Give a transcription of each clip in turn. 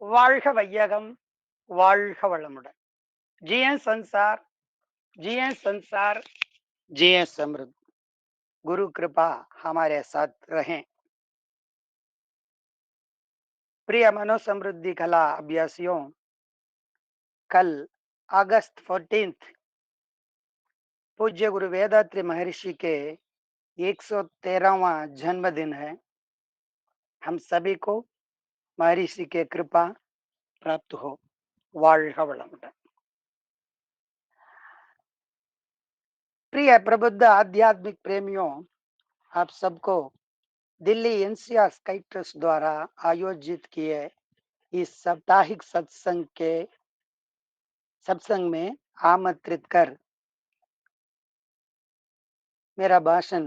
வாழ்க வையகம், வாழ்க வளமுடன். जिए संसार, जिए संसार, जिए समृद्ध। गुरु कृपा हमारे साथ रहें। प्रिय मनोसमृद्धि कला अभ्यासियों, कल अगस्त 14 पूज्य गुरु वेदात्री महर्षि के 113वां जन्मदिन है। हम सभी को महर्षि के कृपा प्राप्त हो। வாழ்க வளமுடன்। प्रिय प्रबुद्ध आध्यात्मिक प्रेमियों, आप सबको दिल्ली एनसीआर स्काई ट्रस्ट द्वारा आयोजित किए इस साप्ताहिक सत्संग में आमंत्रित कर मेरा भाषण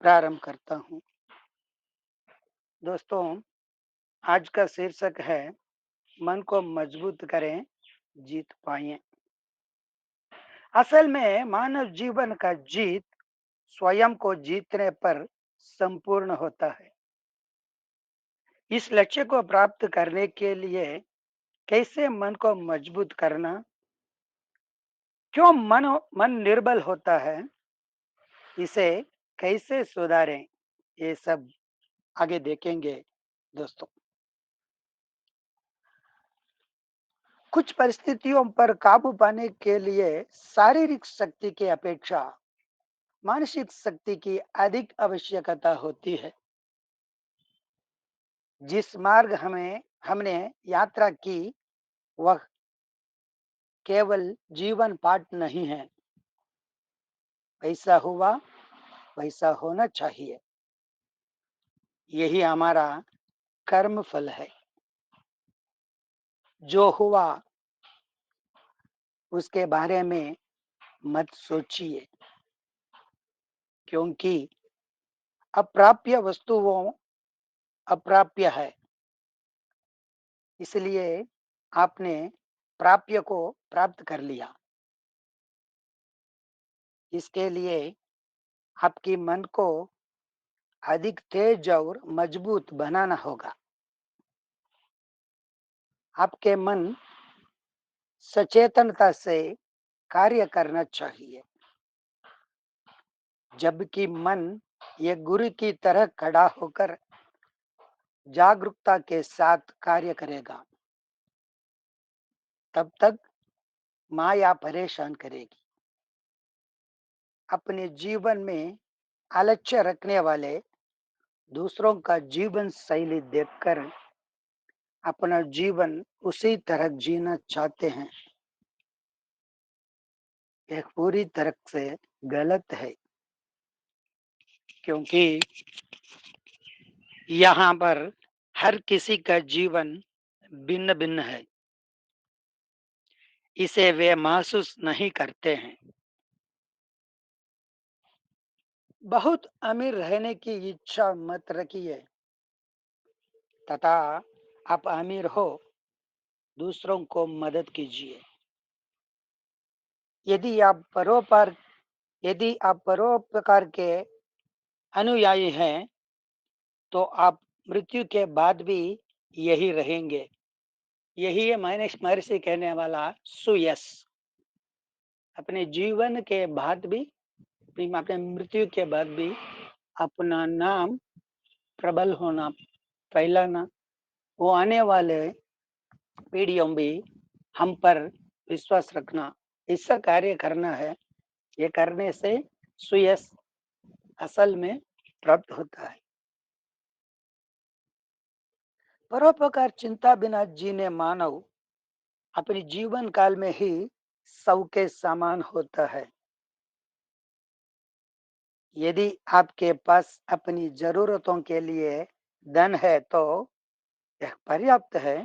प्रारंभ करता हूँ। दोस्तों, आज का शीर्षक है मन को मजबूत करें, जीत पाएं। असल में मानव जीवन का जीत स्वयं को जीतने पर संपूर्ण होता है। इस लक्ष्य को प्राप्त करने के लिए कैसे मन को मजबूत करना, क्यों मन निर्बल होता है, इसे कैसे सुधारें, ये सब आगे देखेंगे। दोस्तों, कुछ परिस्थितियों पर काबू पाने के लिए शारीरिक शक्ति की अपेक्षा मानसिक शक्ति की अधिक आवश्यकता होती है। जिस मार्ग हमने यात्रा की, वह केवल जीवन पाठ नहीं है। वैसा हुआ वैसा होना चाहिए, यही हमारा कर्म फल है। जो हुआ उसके बारे में मत सोचिए, क्योंकि अप्राप्य वस्तुओं अप्राप्य है। इसलिए आपने प्राप्य को प्राप्त कर लिया। इसके लिए आपकी मन को अधिक तेज और मजबूत बनाना होगा। आपके मन सचेतनता से कार्य करना चाहिए, जबकि मन एक गुरु की तरह खड़ा होकर जागरूकता के साथ कार्य करेगा। तब तक माया परेशान करेगी। अपने जीवन में आलस्य रखने वाले दूसरों का जीवन शैली देखकर अपना जीवन उसी तरह जीना चाहते हैं, यह पूरी तरह से गलत है। क्योंकि यहाँ पर हर किसी का जीवन भिन्न भिन्न है, इसे वे महसूस नहीं करते हैं। बहुत अमीर रहने की इच्छा मत रखिए, तथा आप अमीर हो, दूसरों को मदद कीजिए। यदि आप परोपकार यदि आप परोपकार के अनुयायी हैं, तो आप मृत्यु के बाद भी यही रहेंगे। यही है महर्षि कहने वाला सुयश। अपने जीवन के बाद भी, अपने मृत्यु के बाद भी अपना नाम प्रबल होना, फैलाना, वो आने वाले पीढ़ियों भी हम पर विश्वास रखना, इसका कार्य करना है। ये करने से सुयश असल में प्राप्त होता है। परोपकार चिंता बिना जीने मानव अपने जीवन काल में ही सौ के समान होता है। यदि आपके पास अपनी जरूरतों के लिए धन है तो यह पर्याप्त है।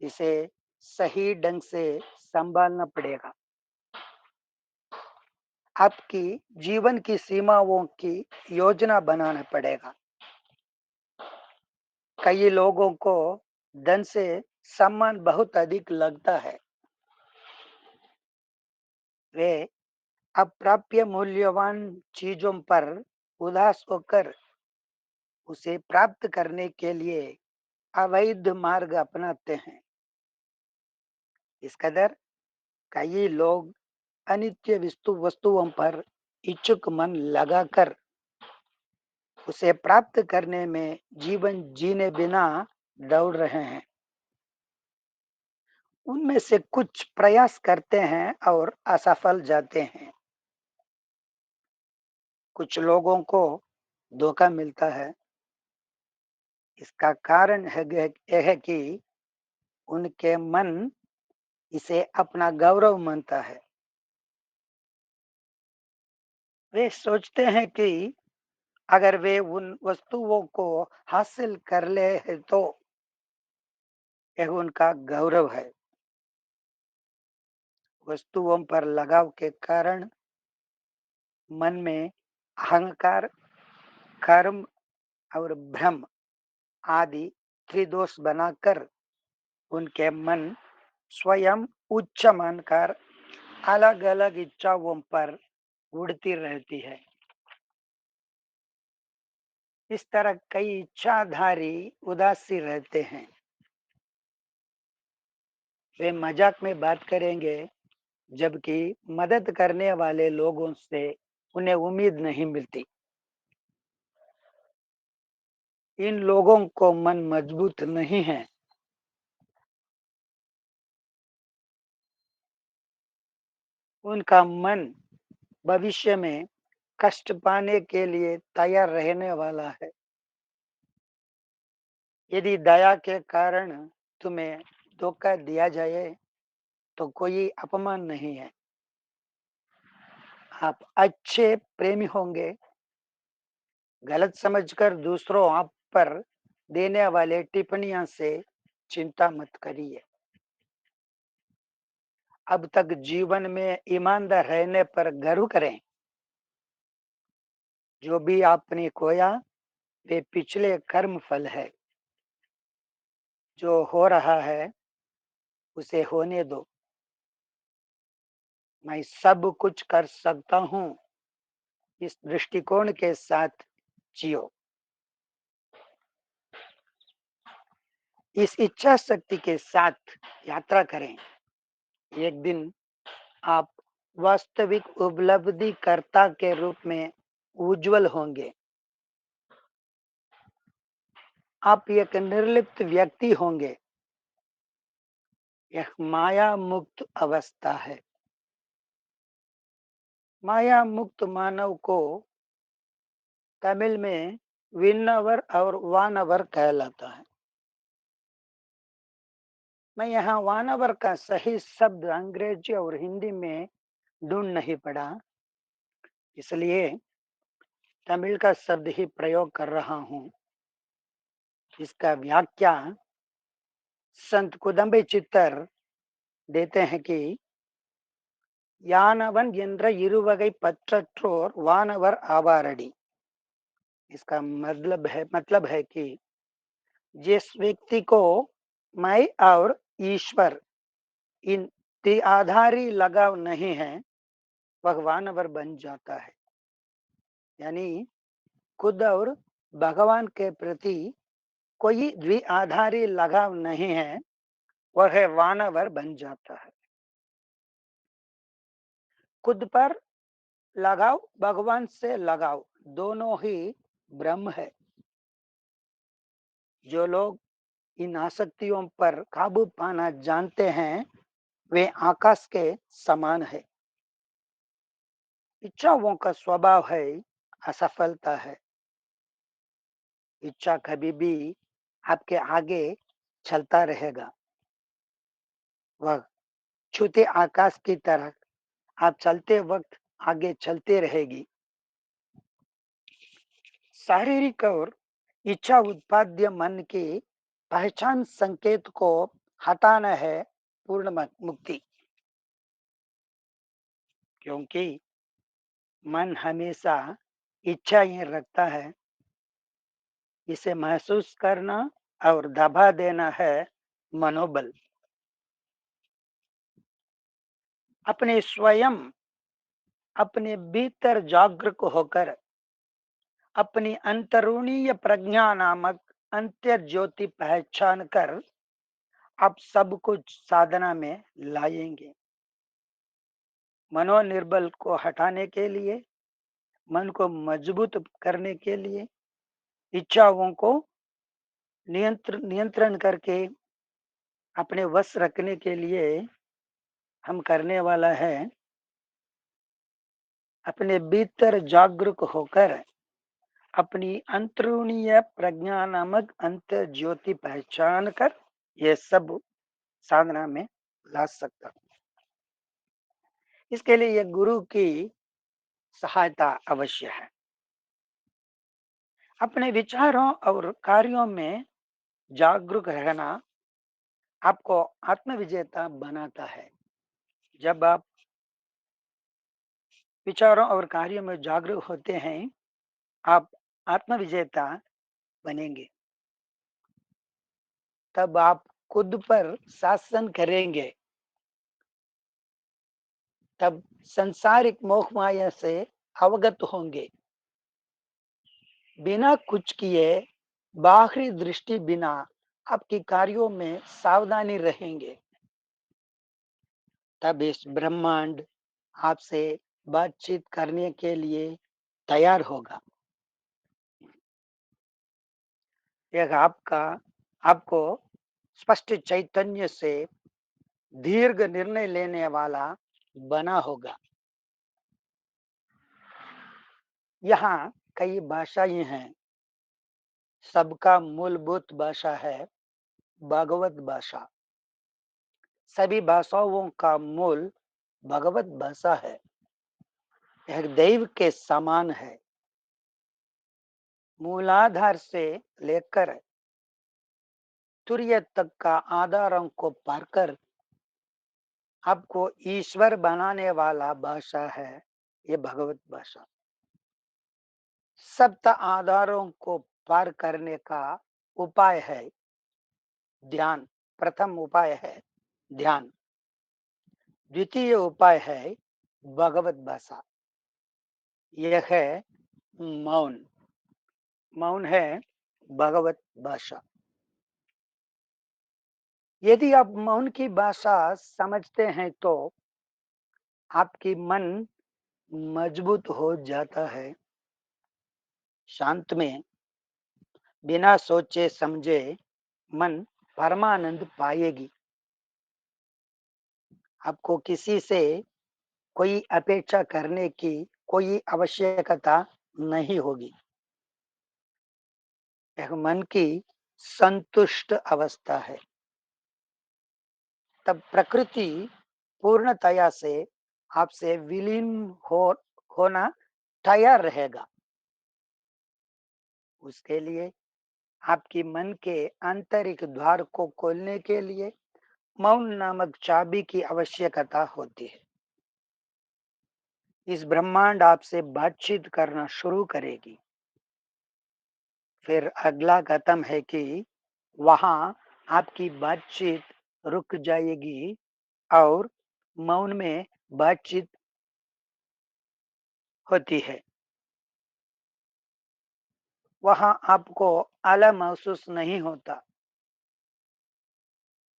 इसे सही ढंग से संभालना पड़ेगा। आपकी जीवन की सीमाओं की योजना बनाना पड़ेगा। कई लोगों को धन से सम्मान बहुत अधिक लगता है। वे अप्राप्य मूल्यवान चीजों पर उदास होकर उसे प्राप्त करने के लिए अवैध मार्ग अपनाते हैं। इस कदर कई लोग अनित्य वस्तुओं पर इच्छुक मन लगाकर उसे प्राप्त करने में जीवन जीने बिना दौड़ रहे हैं। उनमें से कुछ प्रयास करते हैं और असफल जाते हैं। कुछ लोगों को धोखा मिलता है। इसका कारण यह है कि उनके मन इसे अपना गौरव मानता है। वे सोचते हैं कि अगर वे उन वस्तुओं को हासिल कर ले हैं तो यह उनका गौरव है। वस्तुओं पर लगाव के कारण मन में अहंकार, कर्म और भ्रम आदि त्रिदोष बनाकर उनके मन स्वयं उच्च मानकर अलग-अलग इच्छाओं पर उड़ती रहती है। इस तरह कई इच्छाधारी उदासी रहते हैं। वे मजाक में बात करेंगे, जबकि मदद करने वाले लोगों से उन्हें उम्मीद नहीं मिलती। इन लोगों को मन मजबूत नहीं है। उनका मन भविष्य में कष्ट पाने के लिए तैयार रहने वाला है। यदि दया के कारण तुम्हें धोखा दिया जाए तो कोई अपमान नहीं है। आप अच्छे प्रेमी होंगे। गलत समझकर दूसरों आप पर देने वाले टिप्पणियों से चिंता मत करिए। अब तक जीवन में ईमानदार रहने पर गर्व करें। जो भी आपने खोया वे पिछले कर्म फल है। जो हो रहा है उसे होने दो। मैं सब कुछ कर सकता हूँ, इस दृष्टिकोण के साथ जियो। इस इच्छा शक्ति के साथ यात्रा करें। एक दिन आप वास्तविक उपलब्धिकर्ता के रूप में उज्जवल होंगे। आप एक निर्लिप्त व्यक्ति होंगे। यह माया मुक्त अवस्था है। माया मुक्त मानव को तमिल में विन्नवर और वानवर कहलाता है। मैं यहाँ वानवर का सही शब्द अंग्रेजी और हिंदी में ढूंढ नहीं पड़ा, इसलिए तमिल का शब्द ही प्रयोग कर रहा हूँ। इसका व्याख्या संत कुदम्बे चित्तर देते हैं कि யானவன் என்ற இருவகை பற்றற்றோர் वानवर आवारडी। इसका मतलब है कि जिस व्यक्ति को मैं और ईश्वर इन त्रिआधारी लगाव नहीं है वह वानवर बन जाता है। यानी खुद और भगवान के प्रति कोई द्विआधारी लगाव नहीं है, वह वानवर बन जाता है। खुद पर लगाव, भगवान से लगाव, दोनों ही ब्रह्म है। जो लोग इन आसक्तियों पर काबू पाना जानते हैं वे आकाश के समान है। इच्छाओं का स्वभाव है असफलता है। इच्छा कभी भी आपके आगे चलता रहेगा। वह छूते आकाश की तरह आप चलते वक्त आगे चलते रहेगी। शारीरिक और इच्छा उत्पाद्य मन की पहचान संकेत को हटाना है पूर्ण मुक्ति। क्योंकि मन हमेशा इच्छाएं रखता है। इसे महसूस करना और दबा देना है मनोबल। अपने स्वयं अपने भीतर जागरूक होकर अपनी अंतरूणीय प्रज्ञा नामक अंत्य ज्योति पहचान कर आप सब कुछ साधना में लाएंगे। मनोनिर्बल को हटाने के लिए, मन को मजबूत करने के लिए, इच्छाओं को नियंत्रण करके अपने वश रखने के लिए हम करने वाला है, अपने भीतर जागरूक होकर अपनी अंतरूणीय प्रज्ञा नामक अंत ज्योति पहचान कर ये सब साधना में ला सकता। इसके लिए ये गुरु की सहायता अवश्य है। अपने विचारों और कार्यों में जागरूक रहना आपको आत्मविजेता बनाता है। जब आप विचारों और कार्यों में जागरूक होते हैं, आप आत्मविजेता बनेंगे। तब आप खुद पर शासन करेंगे। तब संसारिक मोह माया से अवगत होंगे। बिना कुछ किए, बाहरी दृष्टि बिना आपके कार्यों में सावधानी रहेंगे। तब इस ब्रह्मांड आपसे बातचीत करने के लिए तैयार होगा। यह आपको स्पष्ट चैतन्य से दीर्घ निर्णय लेने वाला बना होगा। यहाँ कई भाषाएं हैं। सबका मूलभूत भाषा है भगवत भाषा। सभी भाषाओं का मूल भगवत भाषा है। यह दैव के समान है। मूलाधार से लेकर तुरय तक का आधारों को पार कर आपको ईश्वर बनाने वाला भाषा है ये भगवत भाषा। सप्त आधारों को पार करने का उपाय है ध्यान। प्रथम उपाय है ध्यान। द्वितीय उपाय है भगवत भाषा। यह है मौन। मौन है भगवत भाषा। यदि आप मौन की भाषा समझते हैं तो आपकी मन मजबूत हो जाता है। शांत में बिना सोचे समझे मन परमानंद पाएगी। आपको किसी से कोई अपेक्षा करने की कोई आवश्यकता नहीं होगी। यह मन की संतुष्ट अवस्था है। तब प्रकृति पूर्णतया से आपसे विलीन हो होना तैयार रहेगा। उसके लिए आपकी मन के आंतरिक द्वार को खोलने के लिए मौन नामक चाबी की आवश्यकता होती है। इस ब्रह्मांड आपसे बातचीत करना शुरू करेगी। फिर अगला कदम है कि वहां आपकी बातचीत रुक जाएगी और मौन में बातचीत होती है। वहां आपको आला महसूस नहीं होता।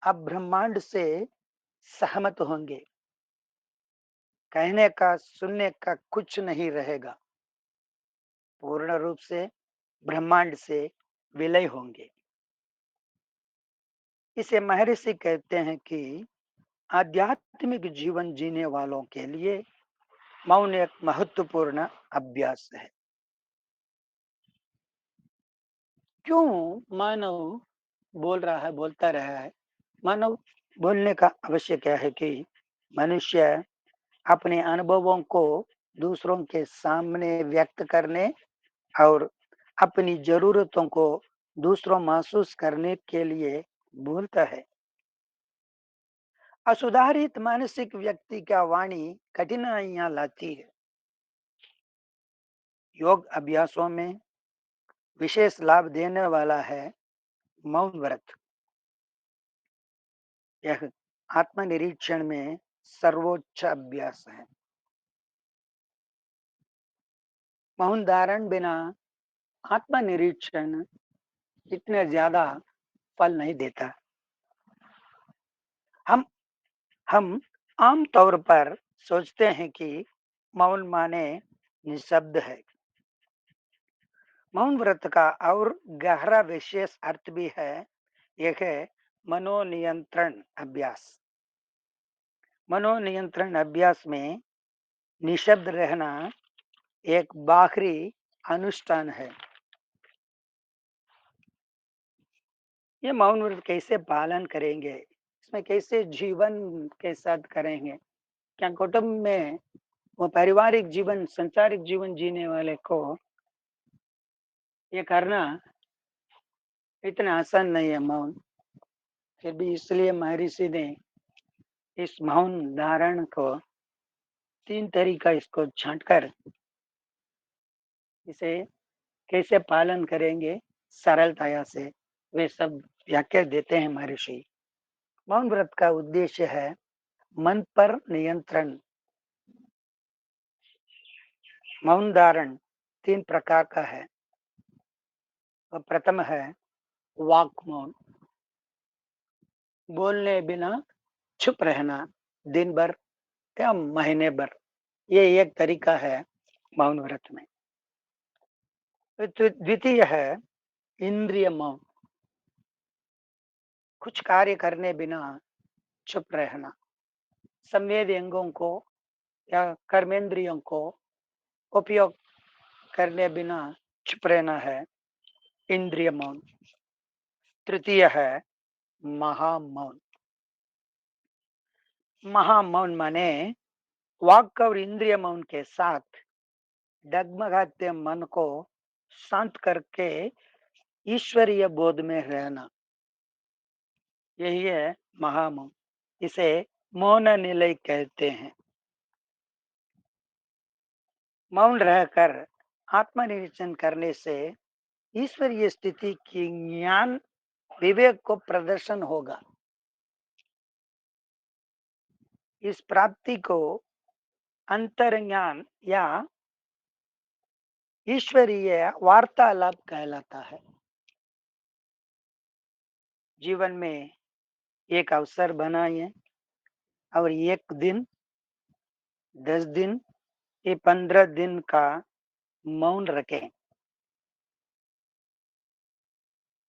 आप ब्रह्मांड से सहमत होंगे। कहने का सुनने का कुछ नहीं रहेगा। पूर्ण रूप से ब्रह्मांड से विलय होंगे। इसे महर्षि कहते हैं कि आध्यात्मिक जीवन जीने वालों के लिए मौन एक महत्वपूर्ण अभ्यास है। क्यों मानव बोल रहा है, बोलता रहा है? मानव बोलने का अवश्य क्या है कि मनुष्य अपने अनुभवों को दूसरों के सामने व्यक्त करने और अपनी जरूरतों को दूसरों महसूस करने के लिए बोलता है। असुधारित मानसिक व्यक्ति का वाणी कठिनाइयां लाती है। योग अभ्यासों में विशेष लाभ देने वाला है मौन व्रत। यह आत्मनिरीक्षण में सर्वोच्च अभ्यास है। मौन धारण बिना आत्मनिरीक्षण इतने ज़्यादा फल नहीं देता। हम हम आम तौर पर सोचते हैं कि मौन माने निःशब्द है। मौन व्रत का और गहरा विशेष अर्थ भी है। एक है मनोनियंत्रण अभ्यास। मनोनियंत्रण अभ्यास में निशब्द रहना एक बाहरी अनुष्ठान है। ये मौन व्रत कैसे पालन करेंगे? इसमें कैसे जीवन के साथ करेंगे? क्या कुटुंब में वो पारिवारिक जीवन, संसारिक जीवन जीने वाले को ये करना इतना आसान नहीं है मौन। फिर भी इसलिए महर्षि ने इस मौन धारण को 3 तरीका इसको छाँटकर इसे कैसे पालन करेंगे सरलताया से, वे सब व्याख्या देते हैं महर्षि। मौन व्रत का उद्देश्य है मन पर नियंत्रण। मौन धारण 3 प्रकार का है। प्रथम है वाक मौन, बोलने बिना चुप रहना दिन भर या महीने भर। ये एक तरीका है मौन व्रत में। तो द्वितीय है इंद्रिय मौन, कुछ कार्य करने बिना चुप रहना। संवेदी अंगों को या कर्मेंद्रियों को उपयोग करने बिना चुप रहना है इंद्रिय मौन। तृतीय है महामौन। महामौन माने वाक और इंद्रिय मौन के साथ डगमगाते मन को शांत करके ईश्वरीय बोध में रहना, यही है महामौन। इसे मौन निलय कहते हैं। मौन रहकर आत्मनिरीक्षण करने से ईश्वरीय स्थिति की ज्ञान विवेक को प्रदर्शन होगा। इस प्राप्ति को अंतर्ज्ञान या ईश्वरीय वार्तालाप कहलाता है। जीवन में एक अवसर बनाइए और एक दिन, 10 दिन, ये 15 दिन का मौन रखें।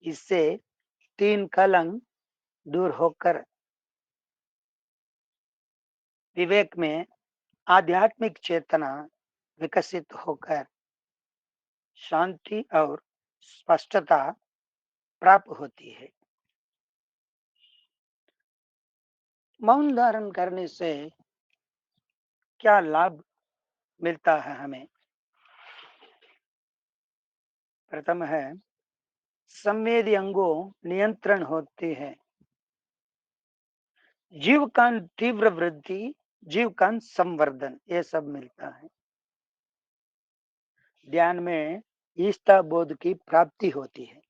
इससे 3 कलंक दूर होकर विवेक में आध्यात्मिक चेतना विकसित होकर शांति और स्पष्टता प्राप्त होती है। मौन धारण करने से क्या लाभ मिलता है हमें? प्रथम है संवेदी अंगों नियंत्रण होती है। जीव का तीव्र वृद्धि, जीव का संवर्धन, ये सब मिलता है। ध्यान में ईष्टा बोध की प्राप्ति होती है।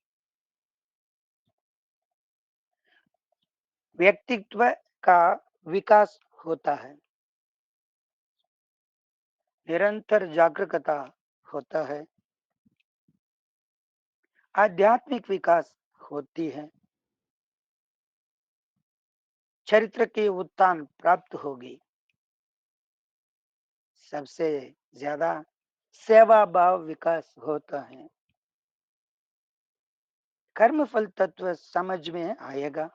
व्यक्तित्व का विकास होता है। निरंतर जागरूकता होता है। आध्यात्मिक विकास होती है। चरित्र की उत्थान प्राप्त होगी। सबसे ज्यादा सेवा भाव विकास होता है। कर्मफल तत्व समझ में आएगा।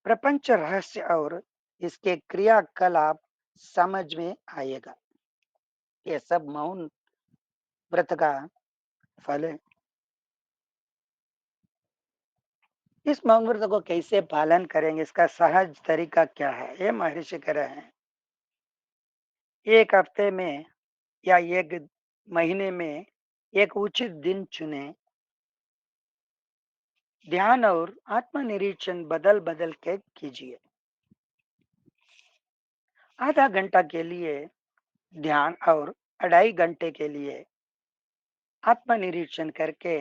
प्रपंच रहस्य और इसके क्रियाकलाप समझ में आएगा। ये सब मौन व्रत का फल है। इस मौन व्रत को कैसे पालन करेंगे, इसका सहज तरीका क्या है, ये महर्षि कह रहे हैं। एक हफ्ते में या एक महीने में एक उचित दिन चुने। ध्यान और आत्मनिरीक्षण बदल बदल के कीजिए। आधा घंटा के लिए ध्यान और 2.5 घंटे के लिए आत्मनिरीक्षण करके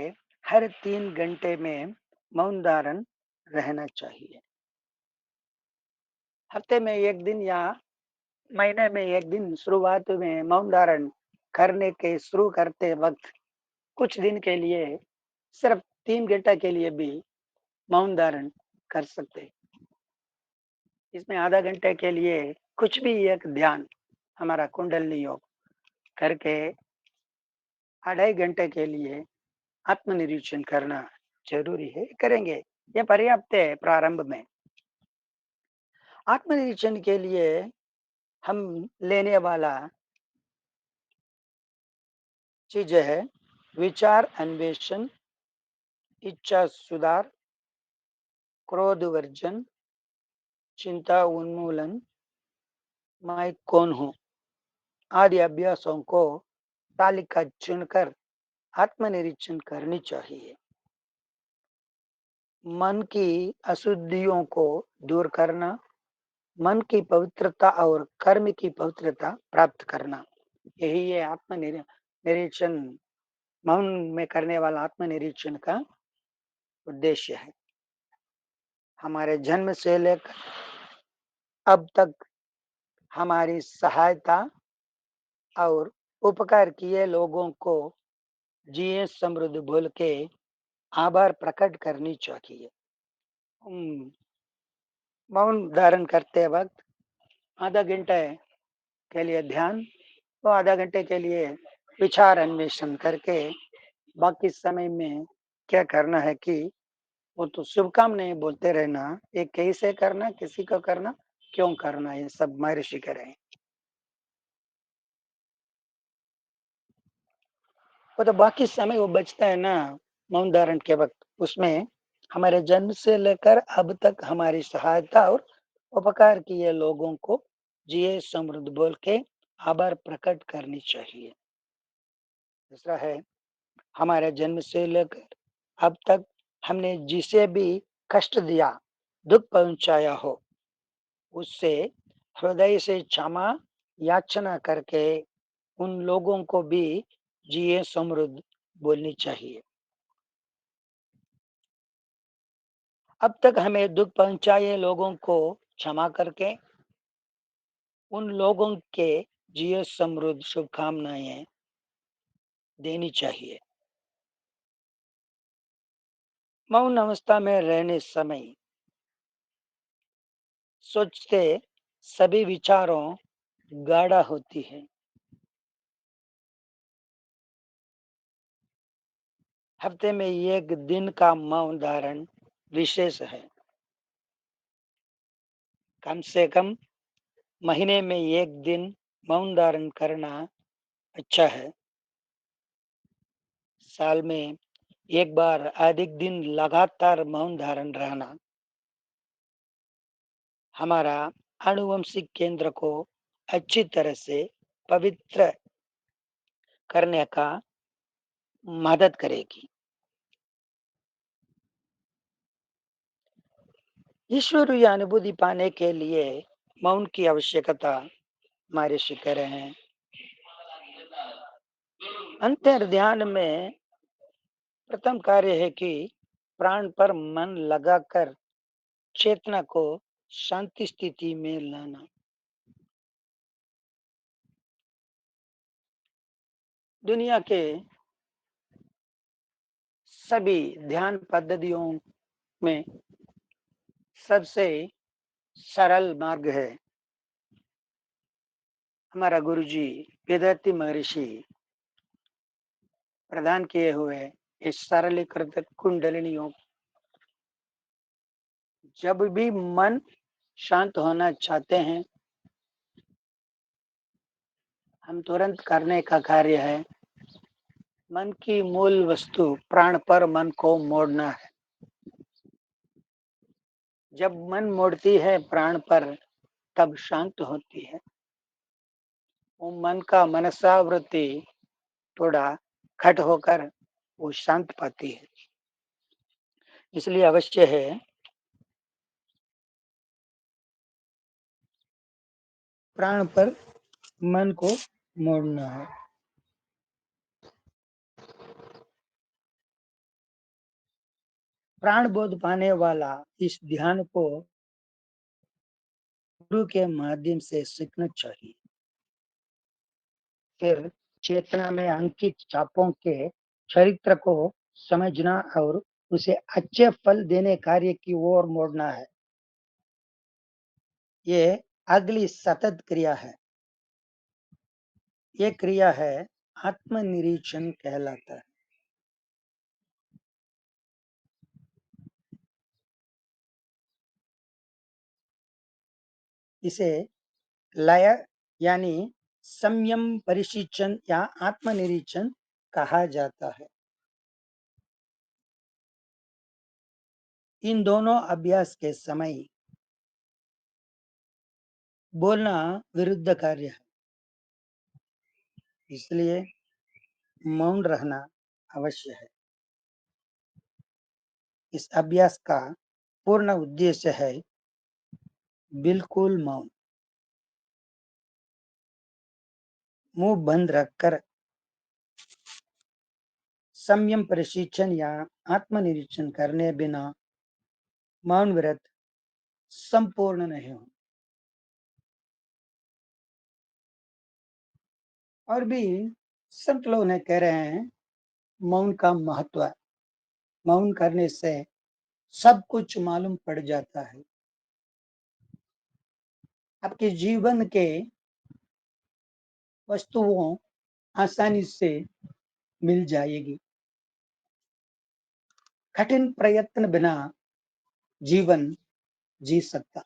हर 3 घंटे में मौन धारण रहना चाहिए। हफ्ते में एक दिन या महीने में एक दिन शुरुआत में मौन धारण करने के शुरू करते वक्त कुछ दिन के लिए सिर्फ 3 घंटा के लिए भी मौन धारण कर सकते हैं। इसमें आधा घंटे के लिए कुछ भी एक ध्यान, हमारा कुंडलिनी योग करके 2.5 घंटे के लिए आत्मनिरीक्षण करना ज़रूरी है, करेंगे। ये पर्याप्त है प्रारंभ में। आत्मनिरीक्षण के लिए हम लेने वाला चीज़ें है, विचार अन्वेषण, इच्छा सुधार, क्रोध वर्जन, चिंता उन्मूलन, मैं कौन हूँ आदि अभ्यासों को तालिका चुनकर आत्मनिरीक्षण करनी चाहिए। मन की अशुद्धियों को दूर करना, मन की पवित्रता और कर्म की पवित्रता प्राप्त करना, यही है निरीक्षण, मौन में करने वाला आत्मनिरीक्षण का उद्देश्य है। हमारे जन्म से लेकर अब तक हमारी सहायता और उपकार किए लोगों को जिए समृद्ध बोल के आभार प्रकट करनी चाहिए। मौन धारण करते वक्त आधा घंटे के लिए ध्यान, तो आधा घंटे के लिए विचार अन्वेषण करके बाकी समय में क्या करना है कि वो तो शुभकामनाएं बोलते रहना, ये कैसे करना, किसी को करना, क्यों करना, ये सब महर्षि करें। वो तो बाकी समय वो बचता है ना मौन धारण के वक्त, उसमें हमारे जन्म से लेकर अब तक हमारी सहायता और उपकार किए लोगों को जिए समृद्ध बोल के आभार प्रकट करनी चाहिए। दूसरा है, हमारे जन्म से लेकर अब तक हमने जिसे भी कष्ट दिया, दुख पहुंचाया हो, उससे हृदय से क्षमा याचना करके उन लोगों को भी जिए समृद्ध बोलनी चाहिए। अब तक हमें दुख पहुंचाए लोगों को क्षमा करके उन लोगों के जिए समृद्ध शुभकामनाएं देनी चाहिए। मौन अवस्था में रहने समय सोचते सभी विचारों गाढ़ा होती है। हफ्ते में एक दिन का मौन धारण विशेष है। कम से कम महीने में एक दिन मौन धारण करना अच्छा है। साल में एक बार अधिक दिन लगातार मौन धारण रहना हमारा आनुवंशिक केंद्र को अच्छी तरह से पवित्र करने का मदद करेगी। ईश्वरीय अनुभूति पाने के लिए मौन की आवश्यकता हमारे शिखर हैं। अंतर ध्यान में प्रथम कार्य है कि प्राण पर मन लगाकर चेतना को शांति स्थिति में लाना। दुनिया के सभी ध्यान पद्धतियों में सबसे सरल मार्ग है हमारा गुरुजी वेदांती महर्षि प्रदान किए हुए इस सरलीकृत कुंडलिनी योग। जब भी मन शांत होना चाहते हैं, हम तुरंत करने का कार्य है मन की मूल वस्तु प्राण पर मन को मोड़ना है। जब मन मोड़ती है प्राण पर, तब शांत होती है। वो मन का मनसावृत्ति थोड़ा खट होकर वो शांत पाती है। इसलिए अवश्य है प्राण पर मन को मोड़ना है। प्राण बोध पाने वाला इस ध्यान को गुरु के माध्यम से सीखना चाहिए। फिर चेतना में अंकित छापों के चरित्र को समझना और उसे अच्छे फल देने कार्य की ओर मोड़ना है। ये अगली सतत क्रिया है। ये क्रिया है आत्मनिरीक्षण कहलाता है। इसे लय यानी संयम परिशिक्षण या आत्मनिरीक्षण कहा जाता है। इन दोनों अभ्यास के समय बोलना विरुद्ध कार्य है, इसलिए मौन रहना अवश्य है। इस अभ्यास का पूर्ण उद्देश्य है बिल्कुल मौन, मुंह बंद रखकर संयम प्रशिक्षण या आत्मनिरीक्षण करने बिना मौन व्रत संपूर्ण नहीं हो। और भी संत लोग ने कह रहे हैं मौन का महत्व। मौन करने से सब कुछ मालूम पड़ जाता है। आपके जीवन के वस्तुओं आसानी से मिल जाएगी। कठिन प्रयत्न बिना जीवन जी सकता।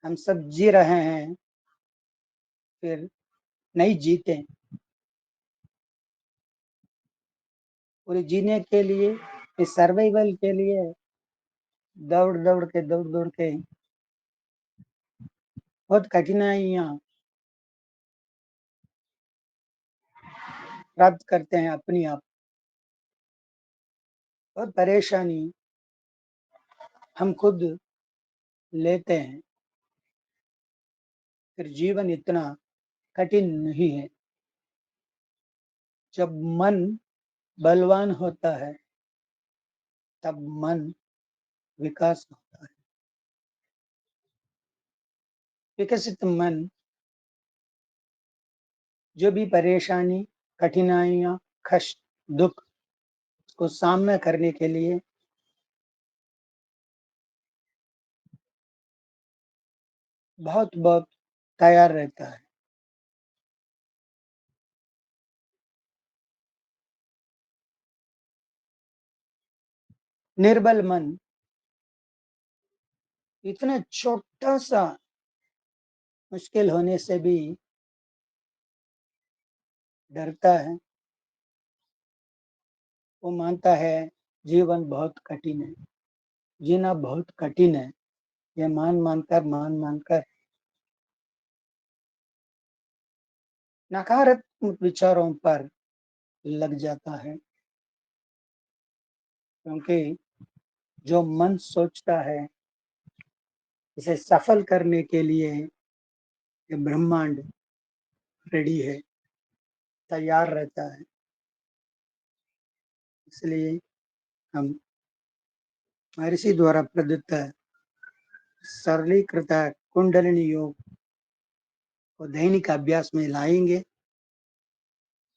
हम सब जी रहे हैं, फिर नहीं जीते। पूरे जीने के लिए, इस सर्वाइवल के लिए दौड़ दौड़ के बहुत कठिनाइयां प्राप्त करते हैं अपनी आप। बहुत परेशानी हम खुद लेते हैं। फिर जीवन इतना कठिन नहीं है। जब मन बलवान होता है तब मन विकास होता है। विकसित मन जो भी परेशानी, कठिनाइयां, कष्ट, दुख को सामना करने के लिए बहुत बहुत तैयार रहता है। निर्बल मन इतना छोटा सा मुश्किल होने से भी डरता है। वो मानता है जीवन बहुत कठिन है, जीना बहुत कठिन है। ये मान मानकर नकारात्मक विचारों पर लग जाता है। क्योंकि जो मन सोचता है इसे सफल करने के लिए ये ब्रह्मांड रेडी है, तैयार रहता है। इसलिए हम महर्षि द्वारा प्रदत्त सरलीकृत कुंडलिनी योग को दैनिक अभ्यास में लाएंगे।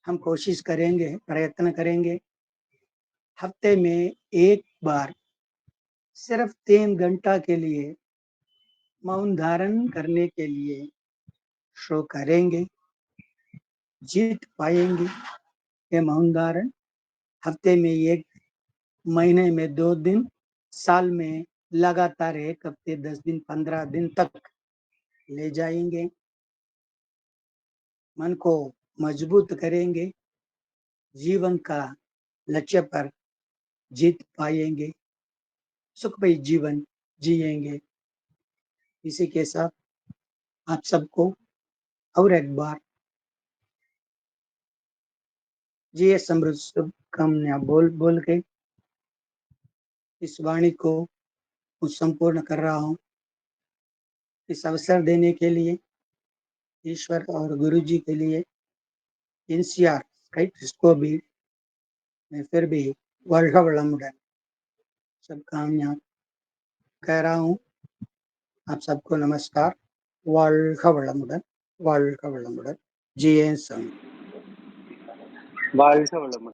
हम कोशिश करेंगे, प्रयत्न करेंगे हफ्ते में एक बार सिर्फ 3 घंटा के लिए मौन धारण करने के लिए शो करेंगे। जीत पाएंगे ये मौन धारण। हफ्ते में एक, महीने में 2 दिन, साल में लगातार 1 हफ्ते, 10 दिन, 15 दिन तक ले जाएंगे। मन को मजबूत करेंगे। जीवन का लक्ष्य पर जीत पाएंगे। सुखमय जीवन जिएंगे। इसी के साथ आप सबको और एक बार जिए समृद्ध शुभकामना बोल बोल के इस वाणी को संपूर्ण कर रहा हूँ। इस अवसर देने के लिए ईश्वर और गुरु जी के लिए एनसीआर राइट, इसको भी मैं फिर भी वर्षावलंबन शुभकामना कह रहा हूँ। आप सबको नमस्कार। वर्षावलंबन वर्षावलंबन जी एन सम வாழ்க வளமுடன்.